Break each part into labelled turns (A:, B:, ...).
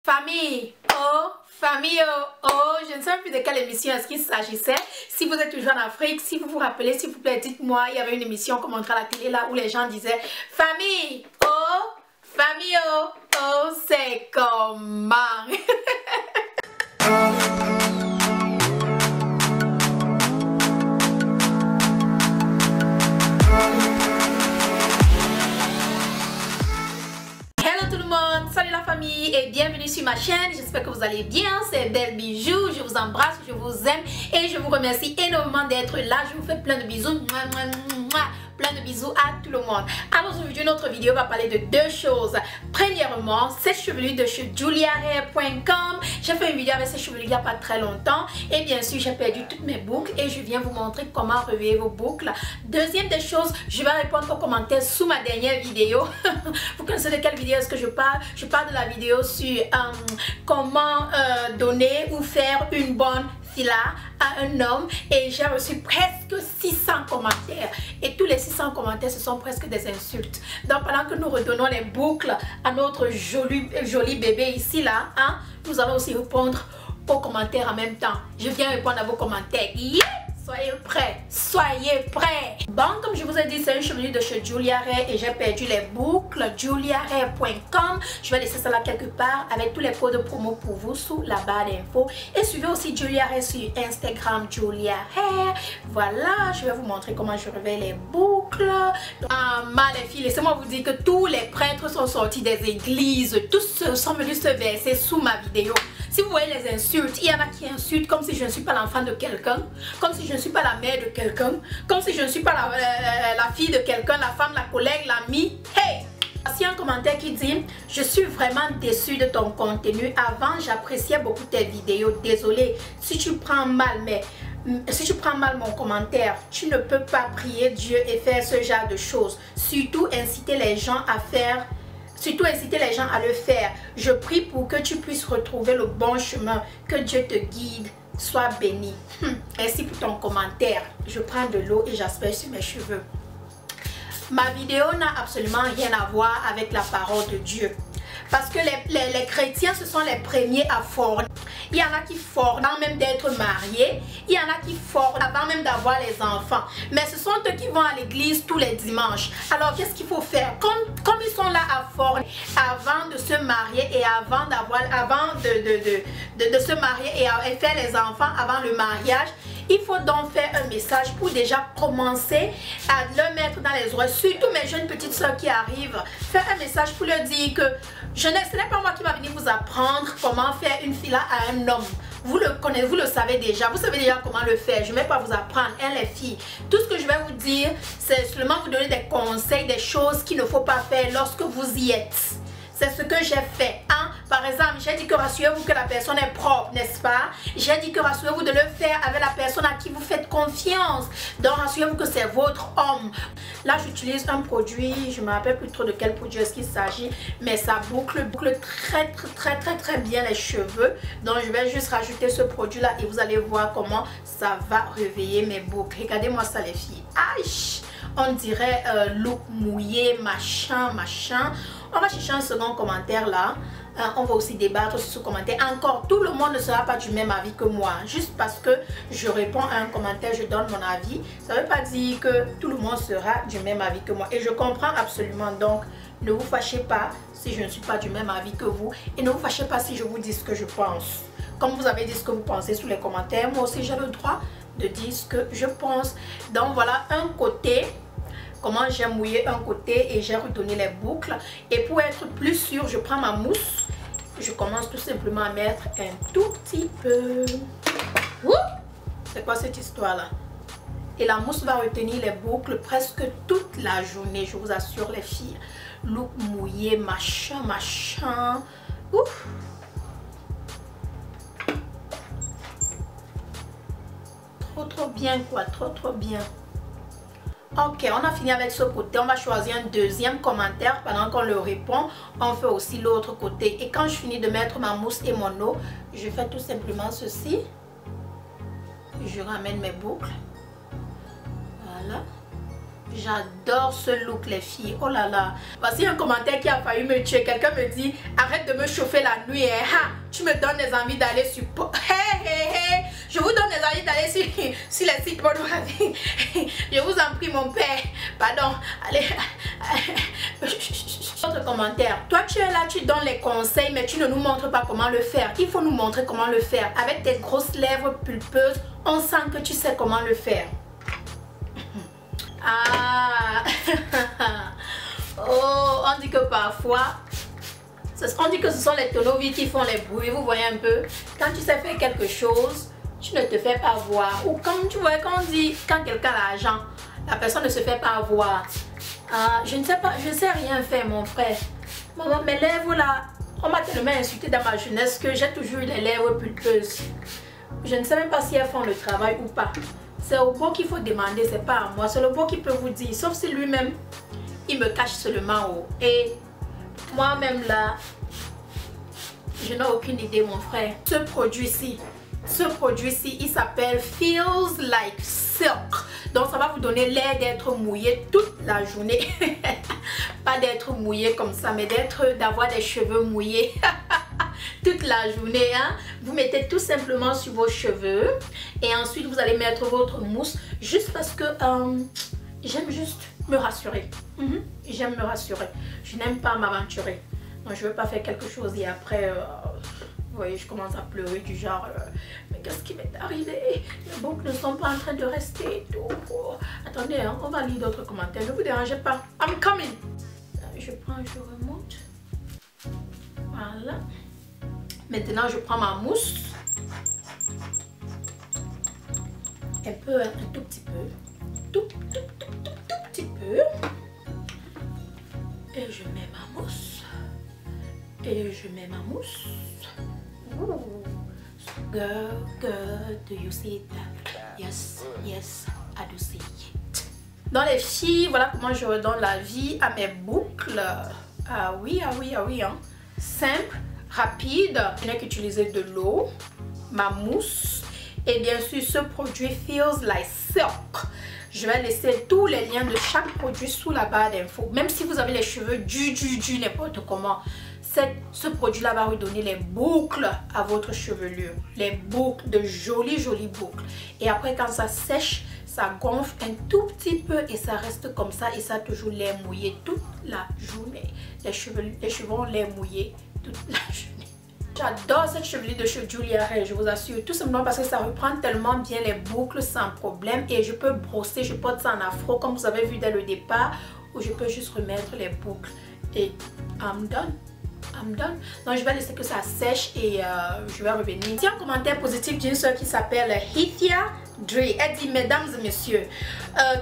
A: Famille, je ne sais plus de quelle émission est-ce qu'il s'agissait. Si vous êtes toujours en Afrique, si vous vous rappelez, s'il vous plaît, dites-moi, il y avait une émission comme on à la télé là où les gens disaient famille, c'est comment? Salut la famille et bienvenue sur ma chaîne. J'espère que vous allez bien. C'est Belle Bijou. Je vous embrasse, je vous aime et je vous remercie énormément d'être là. Je vous fais plein de bisous. Plein de bisous à tout le monde. Alors aujourd'hui notre vidéo va parler de deux choses. Premièrement, ces chevelus de chez juliahair.com. J'ai fait une vidéo avec ces chevelus il n'y a pas très longtemps et bien sûr j'ai perdu toutes mes boucles et je viens vous montrer comment réveiller vos boucles. Deuxième des choses, je vais répondre aux commentaires sous ma dernière vidéo. Vous connaissez de quelle vidéo est-ce que je parle? Je parle de la vidéo sur comment donner ou faire une bonne fila à un homme et j'ai reçu presque 600 commentaires et tous les 600 commentaires ce sont presque des insultes. Donc pendant que nous redonnons les boucles à notre joli bébé ici là, nous allons aussi répondre aux commentaires en même temps. Je viens répondre à vos commentaires. Yeah! Soyez prêts, soyez prêts. Bon, comme je vous ai dit, c'est un chevelu de chez Juliahair et j'ai perdu les boucles. Juliahair.com. Je vais laisser ça là quelque part avec tous les codes promo pour vous sous la barre d'infos. Et suivez aussi Juliahair sur Instagram, Juliahair. Voilà, je vais vous montrer comment je réveille les boucles. Les filles, laissez-moi vous dire que tous les prêtres sont sortis des églises. Tous sont venus se verser sous ma vidéo. Si vous voyez les insultes, il y en a qui insultent comme si je ne suis pas l'enfant de quelqu'un, comme si je ne suis pas la mère de quelqu'un, comme si je ne suis pas la fille de quelqu'un, la femme, la collègue, l'amie. Hey! Voici un commentaire qui dit « Je suis vraiment déçue de ton contenu. Avant, j'appréciais beaucoup tes vidéos. Désolée si tu prends mal, mais... si tu prends mal mon commentaire, tu ne peux pas prier Dieu et faire ce genre de choses. Surtout inciter les gens à faire... Surtout inciter les gens à le faire. Je prie pour que tu puisses retrouver le bon chemin. Que Dieu te guide. Sois béni. Merci pour ton commentaire. Je prends de l'eau et j'asperge sur mes cheveux. Ma vidéo n'a absolument rien à voir avec la parole de Dieu. Parce que les chrétiens, ce sont les premiers à forner. Il y en a qui fornent avant même d'être mariés. Il y en a qui fornent avant même d'avoir les enfants. Mais ce sont eux qui vont à l'église tous les dimanches. Alors qu'est-ce qu'il faut faire? Comme ils sont là à forner avant de se marier et avant de se marier et faire les enfants avant le mariage, il faut donc faire un message pour déjà commencer à le mettre dans les oreilles. Surtout mes jeunes petites soeurs qui arrivent. Faire un message pour leur dire que ce n'est pas moi qui va venir vous apprendre comment faire une fila à un homme. Vous le connaissez, vous le savez déjà. Vous savez déjà comment le faire. Je ne vais pas vous apprendre, les filles. Tout ce que je vais vous dire, c'est seulement vous donner des conseils, des choses qu'il ne faut pas faire lorsque vous y êtes. C'est ce que j'ai fait. Par exemple, j'ai dit que rassurez-vous que la personne est propre, n'est-ce pas? J'ai dit que rassurez-vous de le faire avec la personne à qui vous faites confiance. Donc rassurez-vous que c'est votre homme. Là, j'utilise un produit, je ne me rappelle plus trop de quel produit est-ce qu'il s'agit, mais ça boucle très bien les cheveux. Donc je vais juste rajouter ce produit-là et vous allez voir comment ça va réveiller mes boucles. Regardez-moi ça les filles. Aïe! On dirait look mouillé, machin. On va chercher un second commentaire là. On va aussi débattre sur ce commentaire. Encore, tout le monde ne sera pas du même avis que moi. Juste parce que je réponds à un commentaire, je donne mon avis. Ça ne veut pas dire que tout le monde sera du même avis que moi. Et je comprends absolument. Donc, ne vous fâchez pas si je ne suis pas du même avis que vous. Et ne vous fâchez pas si je vous dis ce que je pense. Comme vous avez dit ce que vous pensez sous les commentaires, moi aussi j'ai le droit de dire ce que je pense. Donc voilà un côté. Comment j'ai mouillé un côté et j'ai redonné les boucles. Et pour être plus sûr, je prends ma mousse. Je commence tout simplement à mettre un tout petit peu. C'est quoi cette histoire-là? Et la mousse va retenir les boucles presque toute la journée. Je vous assure les filles. Look mouillé, machin. Ouf. Trop bien quoi, trop bien. Ok, on a fini avec ce côté. On va choisir un deuxième commentaire. Pendant qu'on le répond, on fait aussi l'autre côté. Et quand je finis de mettre ma mousse et mon eau, je fais tout simplement ceci. Je ramène mes boucles. Voilà. J'adore ce look les filles. Oh là là. Voici un commentaire qui a failli me tuer. Quelqu'un me dit arrête de me chauffer la nuit. Hein. Ha, tu me donnes des envies d'aller sur... Hey. Je vous donne des envies d'aller sur les sites pornographiques. Je vous en prie mon père. Pardon. Allez. Autre commentaire. Toi tu es là, tu donnes les conseils mais tu ne nous montres pas comment le faire. Il faut nous montrer comment le faire. Avec tes grosses lèvres pulpeuses, on sent que tu sais comment le faire. Ah. Oh, on dit que parfois on dit que ce sont les tournevis qui font les bruits. Vous voyez un peu, quand tu sais faire quelque chose, tu ne te fais pas voir. Ou comme tu vois, quand on dit quand quelqu'un a l'argent, la personne ne se fait pas voir. Ah, je ne sais pas, je ne sais rien faire mon frère. Maman, mes lèvres là, on m'a tellement insulté dans ma jeunesse que j'ai toujours eu les lèvres pulpeuses. Je ne sais même pas si elles font le travail ou pas. C'est au beau qu'il faut demander, c'est pas à moi. C'est le beau qui peut vous dire, sauf si lui-même, il me cache seulement haut. Et moi-même là, je n'ai aucune idée mon frère. Ce produit-ci, il s'appelle Feels Like Silk. Donc ça va vous donner l'air d'être mouillé toute la journée. Pas d'être mouillé comme ça, mais d'avoir des cheveux mouillés. Toute la journée, hein. Vous mettez tout simplement sur vos cheveux et ensuite vous allez mettre votre mousse juste parce que j'aime juste me rassurer. J'aime me rassurer. Je n'aime pas m'aventurer. Donc je veux pas faire quelque chose et après vous voyez, je commence à pleurer du genre mais qu'est-ce qui m'est arrivé? Les boucles ne sont pas en train de rester et tout. Oh. Attendez, hein, on va lire d'autres commentaires. Ne vous dérangez pas. I'm coming. Je prends, je remonte. Voilà. Maintenant, je prends ma mousse. Un tout petit peu. Tout petit peu. Et je mets ma mousse. Ooh. Girl, do you see that? Yes, I do see it. Dans les filles, voilà comment je redonne la vie à mes boucles. Ah oui, hein. Simple. Rapide, je n'ai qu'utiliser de l'eau, ma mousse et bien sûr ce produit Feels Like Silk. Je vais laisser tous les liens de chaque produit sous la barre d'infos. Même si vous avez les cheveux du n'importe comment, ce produit là va vous donner les boucles à votre chevelure, les boucles, de jolies boucles. Et après quand ça sèche, ça gonfle un tout petit peu et ça reste comme ça et ça a toujours l'air mouillé toute la journée. Les cheveux ont l'air mouillés toute la journée. J'adore cette chevelure de chez Julia Ray, je vous assure, tout simplement parce que ça reprend tellement bien les boucles sans problème et je peux brosser, je porte ça en afro comme vous avez vu dès le départ ou je peux juste remettre les boucles et I'm done. Donc je vais laisser que ça sèche et je vais revenir. Il y a un commentaire positif d'une soeur qui s'appelle Hithia Dre. Elle dit mesdames et messieurs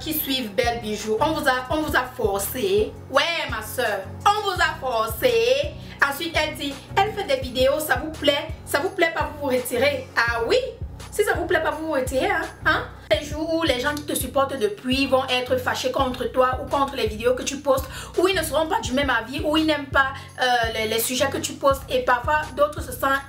A: qui suivent Belle Bijou, on vous a forcé. Ouais ma soeur, on vous a forcé. Ensuite elle dit, elle fait des vidéos, ça vous plaît pas, vous retirez. Ah oui, si ça vous plaît pas, vous vous retirez, hein? Les jours où les gens qui te supportent depuis vont être fâchés contre toi ou contre les vidéos que tu postes, ou ils ne seront pas du même avis, ou ils n'aiment pas les sujets que tu postes et parfois d'autres se sentent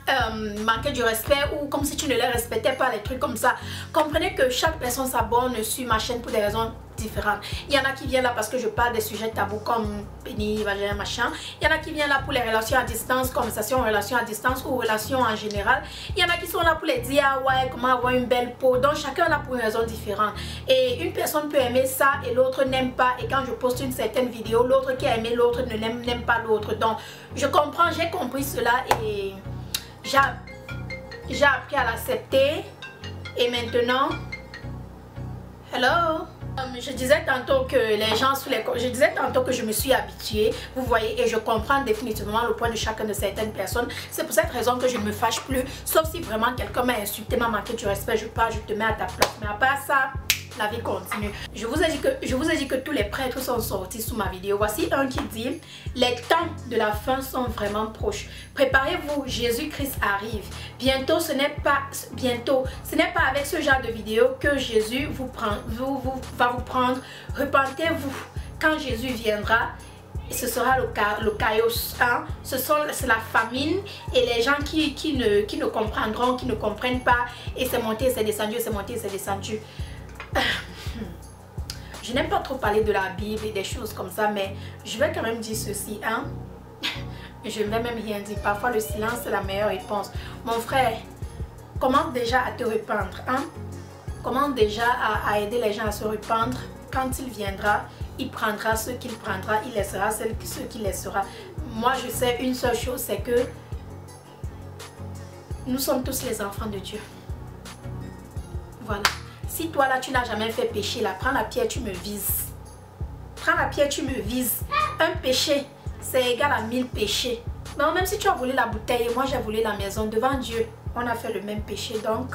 A: manquer du respect ou comme si tu ne les respectais pas, les trucs comme ça. Comprenez que chaque personne s'abonne sur ma chaîne pour des raisons différentes. Il y en a qui viennent là parce que je parle des sujets tabous comme pénis, vagin, machin. Il y en a qui viennent là pour les relations à distance, conversation, relations à distance ou relations en général. Il y en a qui sont là pour les DIY, comment avoir une belle peau. Donc chacun là pour une raison différente. Et une personne peut aimer ça et l'autre n'aime pas. Et quand je poste une certaine vidéo, l'autre qui a aimé l'autre n'aime pas l'autre. Donc je comprends, j'ai compris cela et j'ai appris à l'accepter. Et maintenant, hello. Je disais tantôt que les gens je disais tantôt que je me suis habituée, vous voyez, et je comprends définitivement le point de chacun de certaines personnes. C'est pour cette raison que je ne me fâche plus, sauf si vraiment quelqu'un m'a insulté, m'a manqué du respect, je pars, je te mets à ta place. Mais à part ça, la vie continue. Je vous ai dit que tous les prêtres sont sortis sous ma vidéo. Voici un qui dit, les temps de la fin sont vraiment proches. Préparez-vous, Jésus-Christ arrive. Bientôt, ce n'est pas avec ce genre de vidéo que Jésus va vous prendre. Repentez-vous quand Jésus viendra. Et ce sera le chaos, hein? C'est la famine et les gens qui ne comprendront, qui ne comprennent pas. Et c'est monté, c'est descendu, c'est monté, c'est descendu. Je n'aime pas trop parler de la Bible et des choses comme ça, mais je vais quand même dire ceci, hein. Je ne vais même rien dire. Parfois, le silence est la meilleure réponse. Mon frère, commence déjà à te répandre, hein. Commence déjà à aider les gens à se répandre. Quand il viendra, il prendra ce qu'il prendra, il laissera ce qu'il laissera. Moi, je sais une seule chose, c'est que nous sommes tous les enfants de Dieu. Voilà. Si toi là, tu n'as jamais fait péché, là, prends la pierre, tu me vises. Prends la pierre, tu me vises. Un péché, c'est égal à 1000 péchés. Non, même si tu as volé la bouteille et moi j'ai volé la maison, devant Dieu, on a fait le même péché. Donc,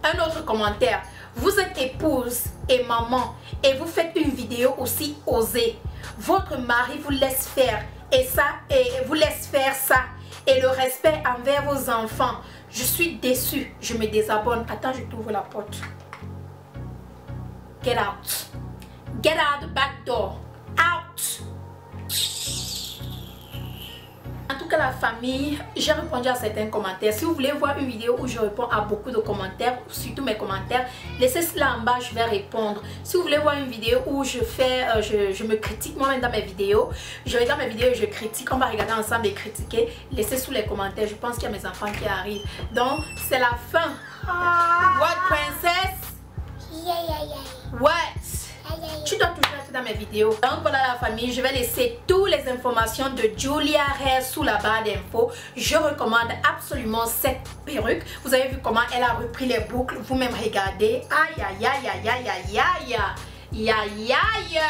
A: un autre commentaire. Vous êtes épouse et maman et vous faites une vidéo aussi osée. Votre mari vous laisse faire et ça, et vous laisse faire ça. Et le respect envers vos enfants. Je suis déçue. Je me désabonne. Attends, je t'ouvre la porte. Get out. Get out the back door. Out. En tout cas, la famille, j'ai répondu à certains commentaires. Si vous voulez voir une vidéo où je réponds à beaucoup de commentaires, surtout mes commentaires, laissez cela en bas, je vais répondre. Si vous voulez voir une vidéo où je me critique moi-même dans mes vidéos, je regarde mes vidéos et je critique, on va regarder ensemble et critiquer, laissez sous les commentaires. Je pense qu'il y a mes enfants qui arrivent. Donc, c'est la fin. What, princess? What? Tu dois toujours être dans mes vidéos. Donc voilà la famille, je vais laisser toutes les informations de Julia Hair sous la barre d'infos. Je recommande absolument cette perruque. Vous avez vu comment elle a repris les boucles. Vous-même regardez. Aïe aïe aïe aïe aïe aïe aïe. Aïe aïe aïe.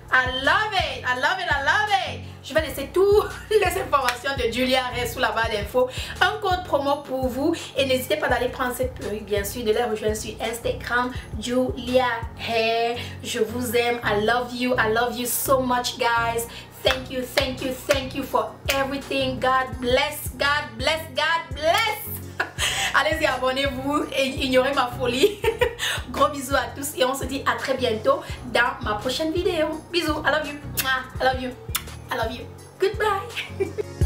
A: I love it. I love it. I love it. Je vais laisser toutes les informations de Julia Hair sous la barre d'infos. Un code promo pour vous. Et n'hésitez pas d'aller prendre cette perruque, bien sûr, de les rejoindre sur Instagram, Julia Hair. Je vous aime. I love you. I love you so much, guys. Thank you, thank you, thank you for everything. God bless, God bless, God bless. Allez-y, abonnez-vous et ignorez ma folie. Gros bisous à tous et on se dit à très bientôt dans ma prochaine vidéo. Bisous, I love you. I love you. I love you. Goodbye.